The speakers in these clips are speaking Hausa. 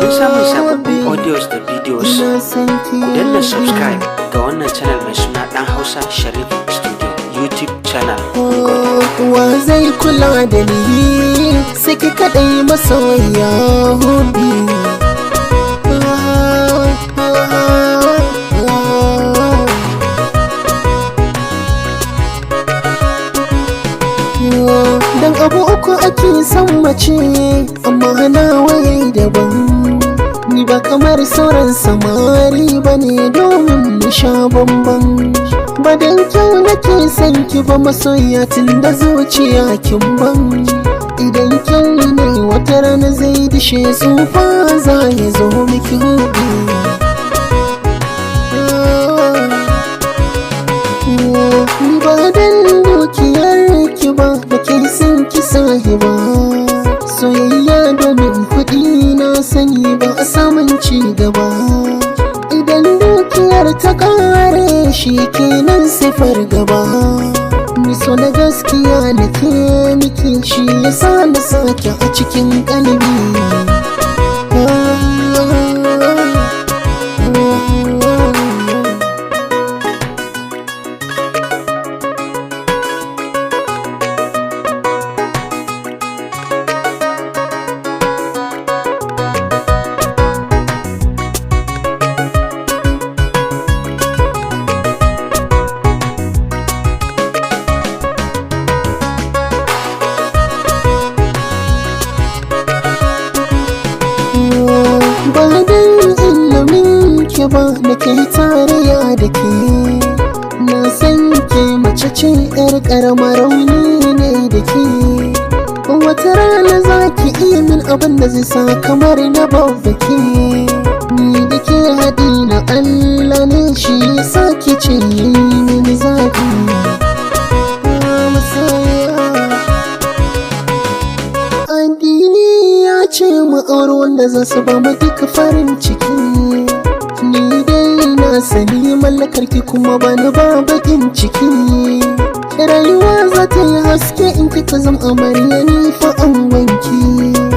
Domin samun sababbin audios da videos, ku danna subscribe ga wannan channel mai suna Dan Hausa Shareef Studio YouTube channel. Wa zai kula da ni saki kadai masoya hobi. Dan abu uku ake son mace amma na waye daban. Ni ba kamar sauran samari bane domin mu sha bamban. Ba dan kyau nake son ki ba masoya tun da zuciya kin ban. Idan kyau ne wata rana zai dishe tsufa za ya zo miki hobi. Ba dan dukiyar ki ba da ke son ki sahiba. Soyayya domin kuɗi na sani ba a samun ci gaba. Idan dukiyar ta kare shi kenan sifar gaba. Ni so na gaskiya nake miki shi yasa na sake a cikin kalbi. Ba dan ilimin ki ba nake tarayya da ke. Na san ke mace ce yar karamar rauni ne da ke. Wata rana za ki iya min abin da zai sa kamar na babba ke. Ni da ke haɗi na Allah ne shi yasa ki ce yi mini zaɓi. Addini ya ce mu aure wanda za su ba mu duka farin ciki. Ni dai na sani mallakar ki kuma ba ni ba bakin ciki. Rayuwa za ta yi haske in kika zama amarya ni fa an wanki.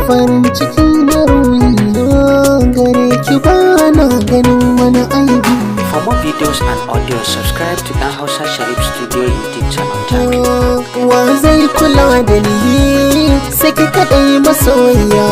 Farin ciki na ruhi na gare ki ba na ganin wani aibi. For more videos and audios, subscribe to Dan Hausa Shareef Studio YouTube channel. Thank you. Wa zai kula da ni saki kadai masoya.